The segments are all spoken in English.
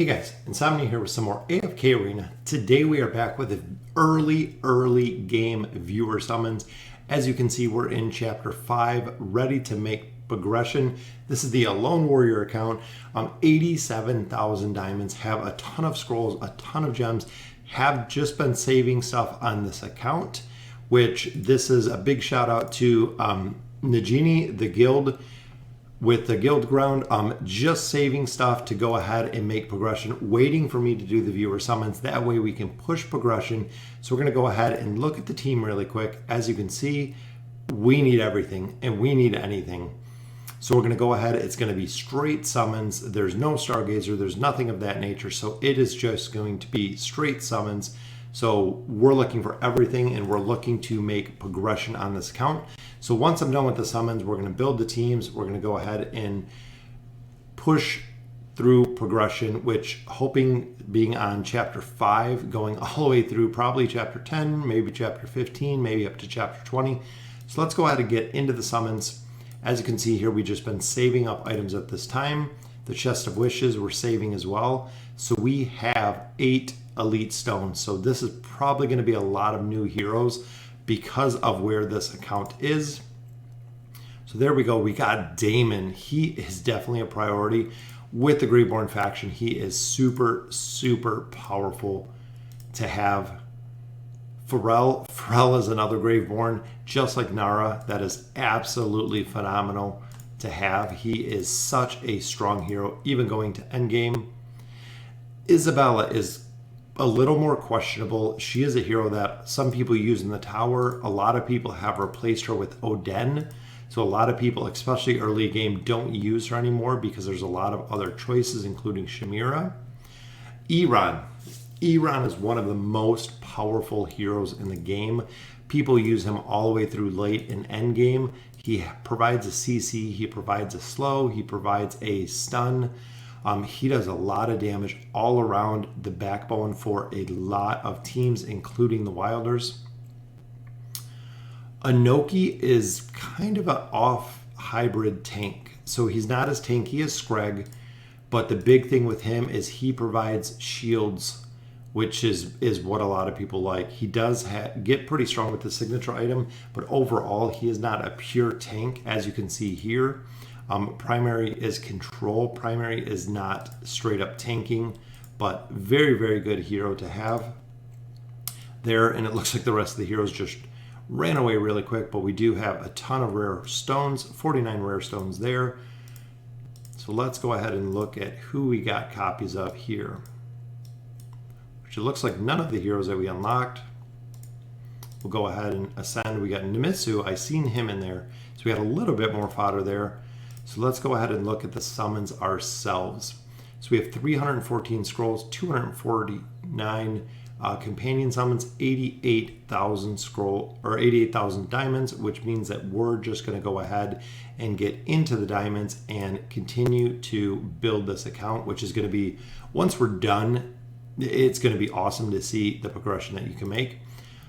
Hey guys, Insomnia here with some more AFK Arena. Today we are back with an early game viewer summons. As you can see, we're in Chapter 5, ready to make progression. This is the Alone Warrior account. 87,000 diamonds, have a ton of scrolls, a ton of gems, have just been saving stuff on this account, which this is a big shout out to Nagini, the guild, with the guild ground, just saving stuff to go ahead and make progression, waiting for me to do the viewer summons. That way we can push progression. So we're gonna go ahead and look at the team really quick. As you can see, we need everything and we need anything. So we're gonna go ahead, it's gonna be straight summons. There's no Stargazer, there's nothing of that nature. So it is just going to be straight summons. So we're looking for everything and we're looking to make progression on this account. So once I'm done with the summons, we're going to build the teams. We're going to go ahead and push through progression, which hoping being on Chapter 5, going all the way through probably Chapter 10, maybe Chapter 15, maybe up to Chapter 20. So let's go ahead and get into the summons. As you can see here, we've just been saving up items at this time. The Chest of Wishes we're saving as well. So we have 8 elite stones. So this is probably going to be a lot of new heroes because of where this account is. So there we go. We got Damon. He is definitely a priority with the Graveborn faction. He is super powerful to have. Pharrell is another Graveborn, just like Nara. That is absolutely phenomenal to have. He is such a strong hero, even going to endgame. Isabella is a little more questionable. She is a hero that some people use in the tower. A lot of people have replaced her with Oden. So a lot of people, especially early game, don't use her anymore because there's a lot of other choices, including Shamira. Iran is one of the most powerful heroes in the game. People use him all the way through late and end game. He provides a CC, he provides a slow, he provides a stun. He does a lot of damage all around, the backbone for a lot of teams, including the Wilders. Anoki is kind of an off hybrid tank. So he's not as tanky as Screg, but the big thing with him is he provides shields, which is what a lot of people like. He does get pretty strong with the signature item, but overall he is not a pure tank, as you can see here. Primary is control. Primary is not straight up tanking, but very good hero to have there. And it looks like the rest of the heroes just ran away really quick, but we do have a ton of rare stones, 49 rare stones there. So let's go ahead and look at who we got copies of here, which it looks like none of the heroes that we unlocked. We'll go ahead and ascend. We got Nemitsu. I seen him in there. So we got a little bit more fodder there. So let's go ahead and look at the summons ourselves. So we have 314 scrolls, 249 companion summons, 88,000 scroll or 88,000 diamonds, which means that we're just going to go ahead and get into the diamonds and continue to build this account, which is going to be, once we're done, it's going to be awesome to see the progression that you can make.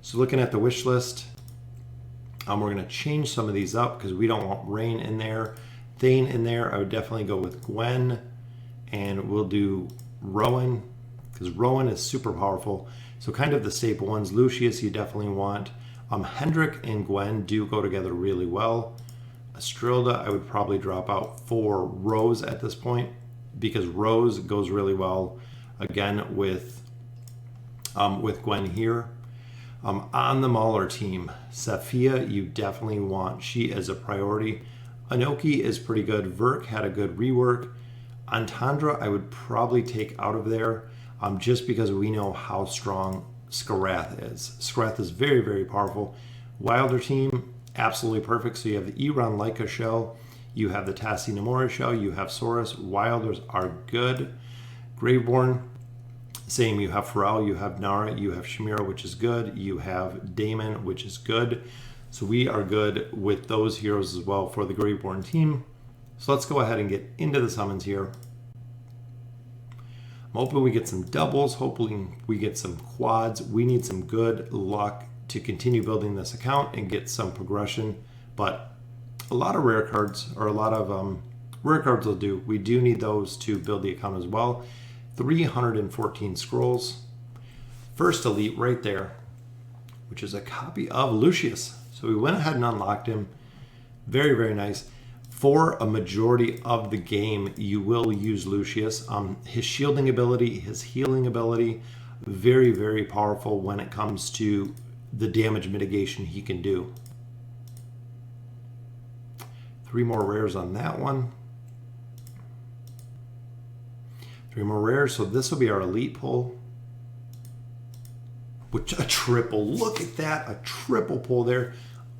So looking at the wish list, we're going to change some of these up because we don't want Rain in there. Thane in there, I would definitely go with Gwen, and we'll do Rowan because Rowan is super powerful. So kind of the staple ones. Lucius you definitely want. Hendrik and Gwen do go together really well. Estrilda I would probably drop out for Rose at this point because Rose goes really well again with Gwen here. On the Mauler team, Safiya you definitely want. She is a priority. Anoki is pretty good. Verk had a good rework. Antandra I would probably take out of there just because we know how strong Skarath is. Skarath is very powerful. Wilder team, absolutely perfect. So you have the Iran Leica shell, you have the Tassi Nomura shell, you have Saurus. Wilders are good. Graveborn, same. You have Pharrell, you have Nara, you have Shamira, which is good. You have Damon, which is good. So we are good with those heroes as well for the Graveborn team. So let's go ahead and get into the summons here. I'm hoping we get some doubles. Hopefully we get some quads. We need some good luck to continue building this account and get some progression. But a lot of rare cards, or a lot of rare cards will do. We do need those to build the account as well. 314 scrolls. First elite right there, which is a copy of Lucius. So we went ahead and unlocked him. Very, very nice. For a majority of the game, you will use Lucius. His shielding ability, his healing ability, very, very powerful when it comes to the damage mitigation he can do. 3 more rares on that one. 3 more rares, so this will be our elite pull. Which a triple, look at that, a triple pull there.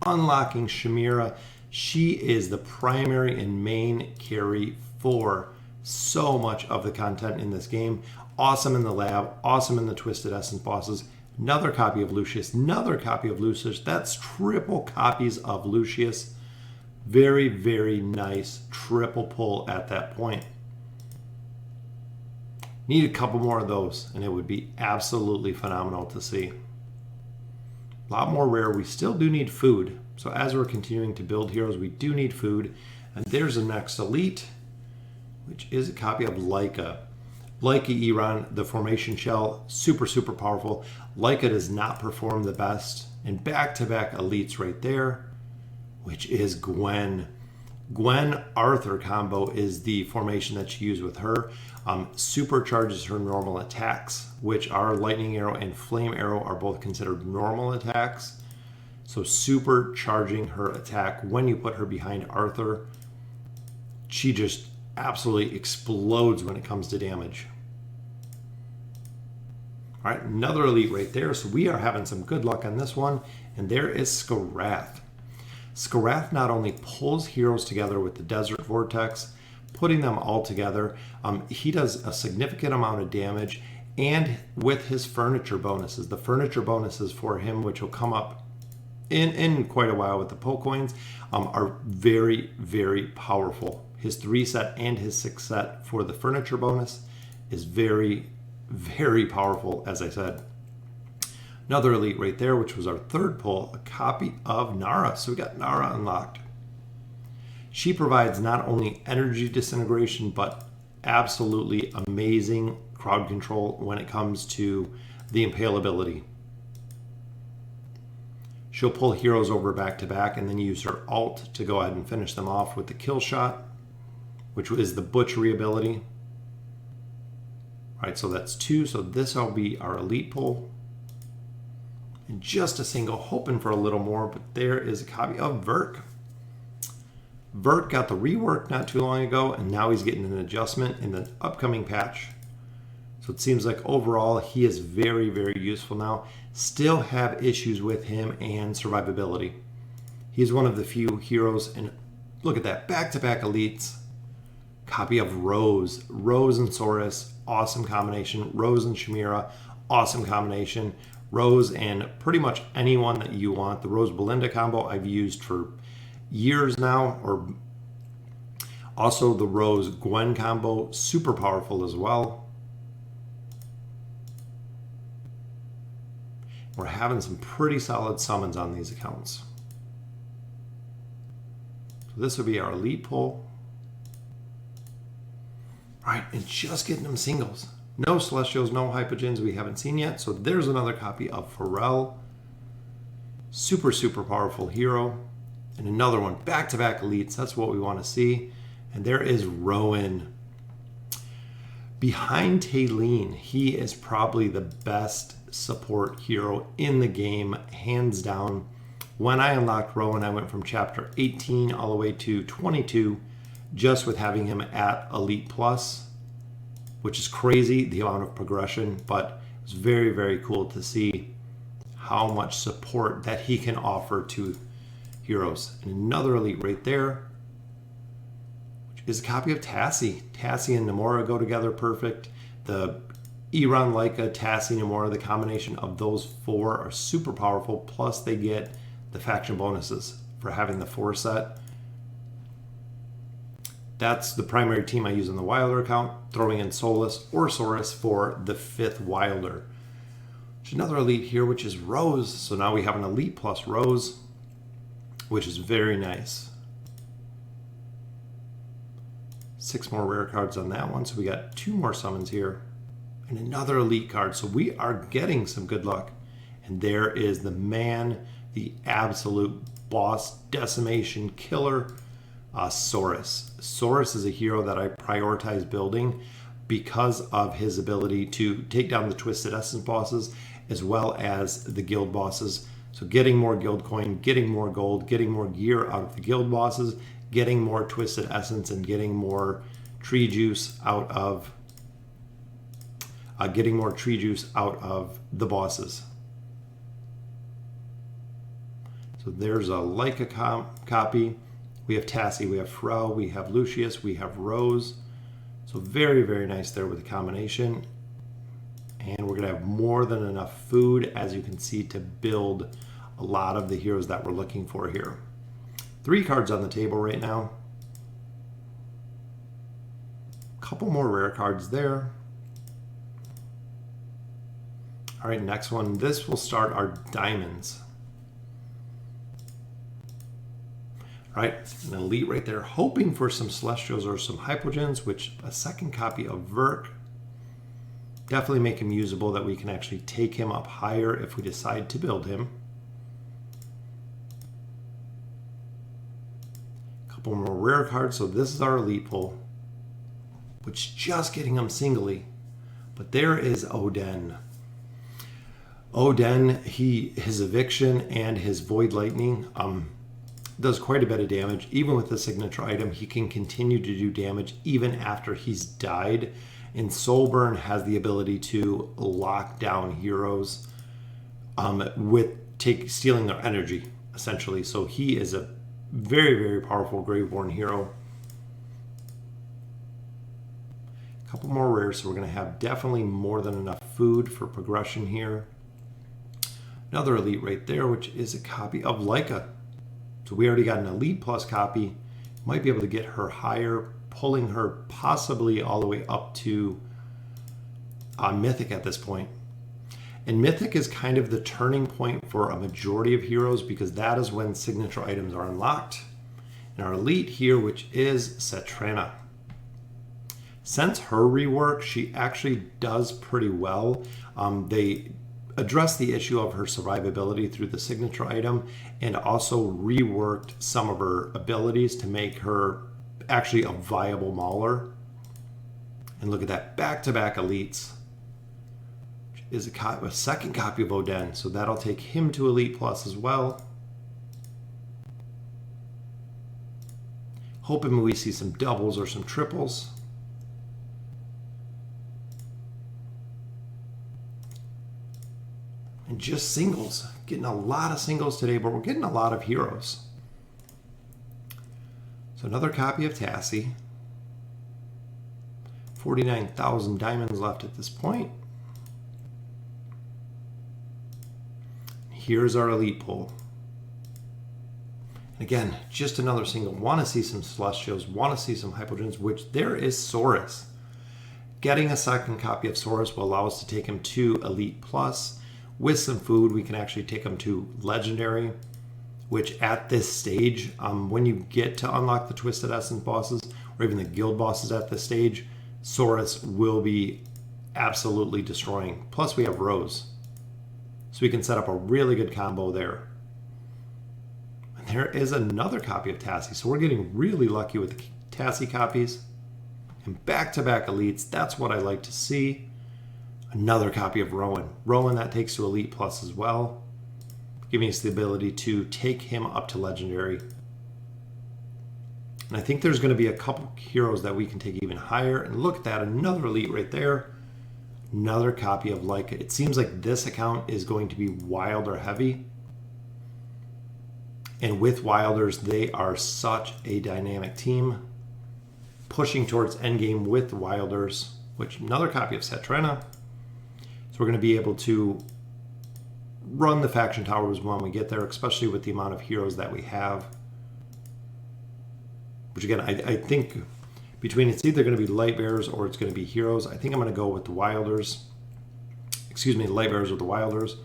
Unlocking Chimera. She is the primary and main carry for so much of the content in this game. Awesome in the lab, awesome in the Twisted Essence bosses. Another copy of Lucius, another copy of Lucius. That's triple copies of Lucius. Very, very nice triple pull at that point. Need a couple more of those, and it would be absolutely phenomenal to see. A lot more rare. We still do need food. So as we're continuing to build heroes, we do need food. And there's the next elite, which is a copy of Leica. Leica Iran, the formation shell, super, super powerful. Leica does not perform the best. And back-to-back elites right there, which is Gwen. Gwen Arthur combo is the formation that you use with her. Supercharges her normal attacks, which are Lightning Arrow and Flame Arrow are both considered normal attacks. So supercharging her attack when you put her behind Arthur, she just absolutely explodes when it comes to damage. All right, another elite right there. So we are having some good luck on this one. And there is Skarath. Skarath not only pulls heroes together with the Desert Vortex, putting them all together, he does a significant amount of damage, and with his furniture bonuses. The furniture bonuses for him, which will come up in quite a while with the Poke Coins, are very, very powerful. His 3 set and his 6 set for the furniture bonus is very, very powerful, as I said. Another elite right there, which was our third pull, a copy of Nara. So we got Nara unlocked. She provides not only energy disintegration, but absolutely amazing crowd control when it comes to the Impale ability. She'll pull heroes over back to back and then use her ult to go ahead and finish them off with the kill shot, which is the butchery ability. All right, so that's 2. So this will be our elite pull. And just a single, hoping for a little more, but there is a copy of Verk. Verk got the rework not too long ago, and now he's getting an adjustment in the upcoming patch. So it seems like overall he is very, very useful now. Still have issues with him and survivability. He's one of the few heroes, and look at that, back-to-back elites. Copy of Rose. Rose and Saurus, awesome combination. Rose and Chimera, awesome combination. Rose and pretty much anyone that you want. The Rose Belinda combo I've used for years now, or also the Rose Gwen combo, super powerful as well. We're having some pretty solid summons on these accounts. So this will be our elite pull. All right, and just getting them singles. No Celestials, no Hypogeans we haven't seen yet. So there's another copy of Pharrell. Super, super powerful hero. And another one, back-to-back elites. That's what we want to see. And there is Rowan. Behind Talene, he is probably the best support hero in the game, hands down. When I unlocked Rowan, I went from chapter 18 all the way to 22 just with having him at Elite Plus, which is crazy, the amount of progression, but it's very, very cool to see how much support that he can offer to heroes. And another elite right there, which is a copy of Tassie. Tassie and Namora go together perfect. The Iran, Leica, Tassie, Namora, the combination of those 4 are super powerful, plus they get the faction bonuses for having the 4 set. That's the primary team I use on the Wilder account, throwing in Solus or Saurus for the 5th Wilder. There's another elite here, which is Rose. So now we have an elite plus Rose, which is very nice. 6 more rare cards on that one, so we got 2 more summons here. And another elite card. So we are getting some good luck. And there is the man, the absolute boss, decimation killer, Saurus. Saurus is a hero that I prioritize building because of his ability to take down the Twisted Essence bosses as well as the guild bosses. So getting more guild coin, getting more gold, getting more gear out of the guild bosses, getting more Twisted Essence, and getting more tree juice out of the bosses. So there's a Leica copy. We have Tassie, we have Fro, we have Lucius, we have Rose. So very, very nice there with the combination. And we're going to have more than enough food, as you can see, to build a lot of the heroes that we're looking for here. 3 cards on the table right now. A couple more rare cards there. All right, next one. This will start our diamonds. All right, an elite right there, hoping for some Celestials or some Hypogeans, which a second copy of Verk. Definitely make him usable, that we can actually take him up higher if we decide to build him. A couple more rare cards. So this is our elite pull, which just getting him singly. But there is Oden. Oden, his Eviction and his Void Lightning does quite a bit of damage. Even with the signature item, he can continue to do damage even after he's died. And Soulburn has the ability to lock down heroes with stealing their energy, essentially. So he is a very, very powerful Graveborn hero. A couple more rares, so we're going to have definitely more than enough food for progression here. Another elite right there, which is a copy of Leica. So we already got an elite plus copy. Might be able to get her higher, pulling her possibly all the way up to Mythic at this point. And Mythic is kind of the turning point for a majority of heroes, because that is when signature items are unlocked. And our elite here, which is Cetrina. Since her rework, she actually does pretty well. They address the issue of her survivability through the signature item, and also reworked some of her abilities to make her actually a viable mauler. And look at that, back-to-back elites. Which is a second copy of Oden, so that'll take him to Elite Plus as well. Hoping we see some doubles or some triples. And just singles. Getting a lot of singles today, but we're getting a lot of heroes. So another copy of Tassie. 49,000 diamonds left at this point. Here's our elite pull. And again, just another single. Want to see some Celestials, want to see some Hypogeans, which there is Saurus. Getting a second copy of Saurus will allow us to take him to Elite Plus. With some food, we can actually take him to Legendary, which at this stage, when you get to unlock the Twisted Essence bosses, or even the guild bosses at this stage, Saurus will be absolutely destroying. Plus we have Rose. So we can set up a really good combo there. And there is another copy of Tassie. So we're getting really lucky with the Tassie copies. And back-to-back elites, that's what I like to see. Another copy of Rowan. Rowan, that takes to Elite Plus as well, giving us the ability to take him up to Legendary. And I think there's going to be a couple heroes that we can take even higher. And look at that, another elite right there. Another copy of Leica. It seems like this account is going to be Wilder heavy. And with Wilders, they are such a dynamic team. Pushing towards endgame with Wilders, which another copy of Cetrina. So we're going to be able to run the faction towers when we get there, especially with the amount of heroes that we have. Which again, I think between it's either going to be light bearers or it's going to be heroes. I think I'm going to go with the Wilders. Excuse me, the light bearers or the Wilders.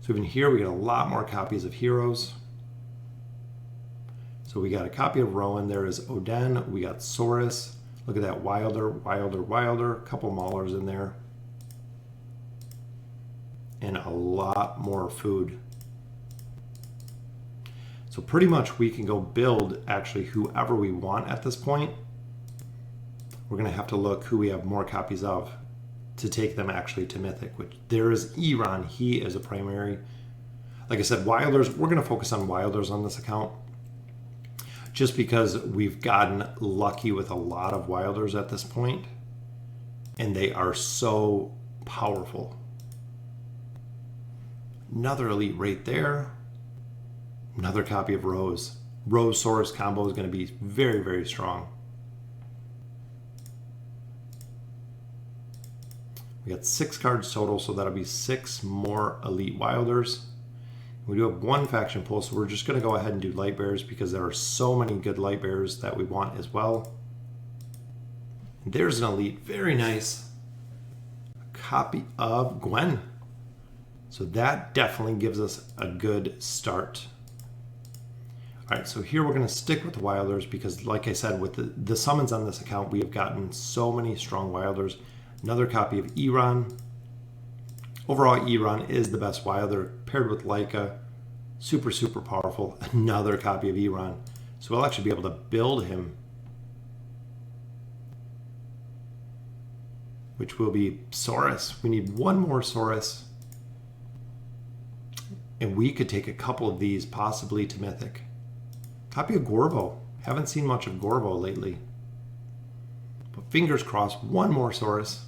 So even here we get a lot more copies of heroes. So we got a copy of Rowan. There is Oden. We got Saurus. Look at that, Wilder, Wilder, Wilder. A couple Maulers in there. and a lot more food. So pretty much we can go build actually whoever we want at this point. We're going to have to look who we have more copies of to take them actually to Mythic, which there is Iran. He is a primary. Like I said, Wilders, we're going to focus on Wilders on this account just because we've gotten lucky with a lot of Wilders at this point, and they are so powerful. Another elite right there. Another copy of Rose. Rose Saurus combo is going to be very, very strong. We got 6 cards total, so that'll be 6 more Elite Wilders. We do have 1 faction pull, so we're just going to go ahead and do Light Bearers because there are so many good Light Bearers that we want as well. And there's an Elite, very nice. A copy of Gwen. So that definitely gives us a good start. All right, so here we're going to stick with the Wilders because, like I said, with the summons on this account, we have gotten so many strong Wilders. Another copy of Iran. Overall, Iran is the best Wilder paired with Leica. Super, super powerful. Another copy of Iran. So we'll actually be able to build him, which will be Saurus. We need 1 more Saurus. And we could take a couple of these possibly to Mythic. Copy of Gorvo. Haven't seen much of Gorvo lately. But fingers crossed, 1 more Saurus.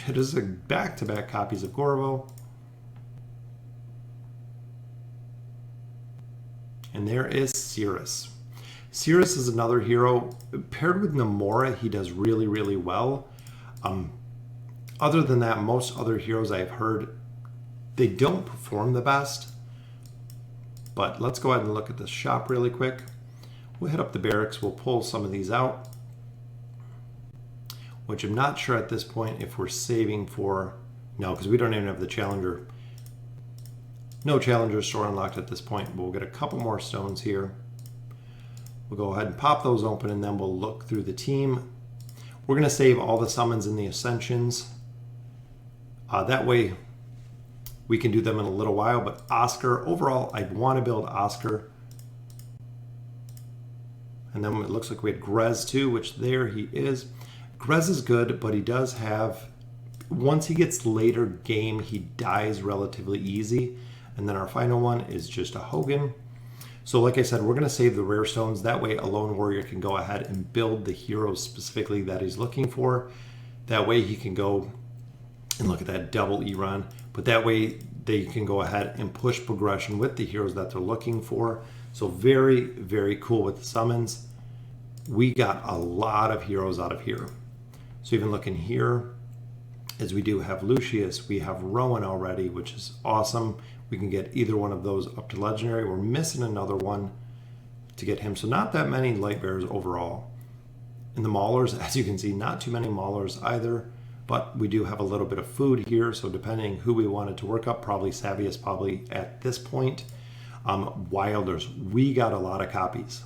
It is back-to-back copies of Gorvo. And there is Cirrus. Cirrus is another hero. Paired with Namora, he does really, really well. Other than that, most other heroes I've heard, they don't perform the best. But let's go ahead and look at this shop really quick. We'll hit up the barracks. We'll pull some of these out, which I'm not sure at this point if we're saving for... No, because we don't even have the Challenger. No Challenger store unlocked at this point. We'll get a couple more stones here. We'll go ahead and pop those open, and then we'll look through the team. We're going to save all the summons and the Ascensions. That way we can do them in a little while. But Oscar, overall, I want to build Oscar. And then it looks like we had Grez too, which there he is. Grez is good, but he does have, once he gets later game, he dies relatively easy. And then our final one is just a Hogan. So like I said, we're going to save the rare stones. That way a lone warrior can go ahead and build the heroes specifically that he's looking for. That way he can go and look at that double Iran. But that way they can go ahead and push progression with the heroes that they're looking for. So very, very cool with the summons. We got a lot of heroes out of here. So even looking here, as we do have Lucius, we have Rowan already, which is awesome. We can get either one of those up to legendary. We're missing another one to get him. So not that many light bearers overall. In the Maulers, as you can see, not too many Maulers either, but we do have a little bit of food here. So depending who we wanted to work up, probably Savius probably at this point. Wilders, we got a lot of copies.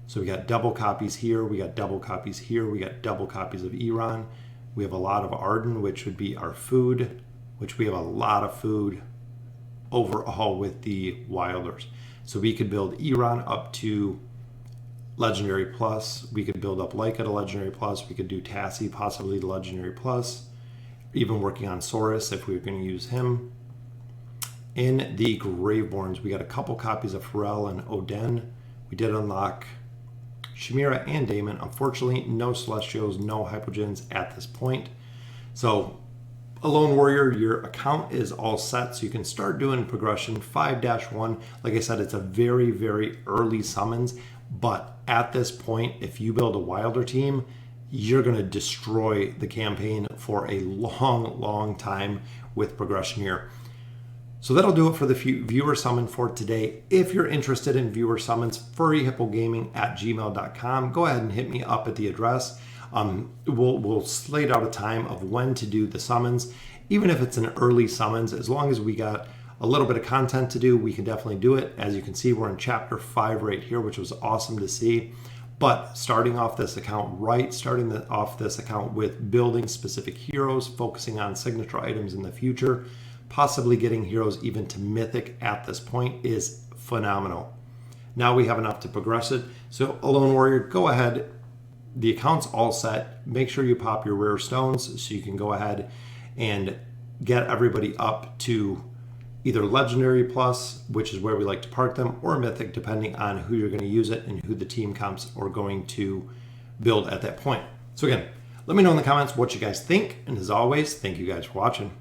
So we got double copies here, we got double copies here, we got double copies of Iran. We have a lot of Arden, which would be our food, which we have a lot of food overall with the Wilders. So we could build Iran up to Legendary Plus. We could build up Leica to Legendary Plus. We could do Tassie possibly to Legendary Plus. Even working on Saurus if we were going to use him. In the Graveborns, we got a couple copies of Pharrell and Oden. We did unlock Chimera and Damon. Unfortunately, no Celestials, no Hypogens at this point. So a lone warrior, your account is all set, so you can start doing progression 5-1. Like I said, it's a very, very early summons, but at this point, if you build a Wilder team, you're going to destroy the campaign for a long, long time with progression here. So that'll do it for the viewer summon for today. If you're interested in viewer summons, furryhippogaming@gmail.com. Go ahead and hit me up at the address. We'll slate out a time of when to do the summons. Even if it's an early summons, as long as we got a little bit of content to do, we can definitely do it. As you can see, we're in chapter 5 right here, which was awesome to see. But starting off this account off this account with building specific heroes, focusing on signature items in the future, possibly getting heroes even to mythic at this point is phenomenal. Now we have enough to progress it. So Alone Warrior, go ahead. The account's all set. Make sure you pop your rare stones so you can go ahead and get everybody up to either Legendary Plus, which is where we like to park them, or Mythic, depending on who you're going to use it and who the team comps are going to build at that point. So again, let me know in the comments what you guys think. And as always, thank you guys for watching.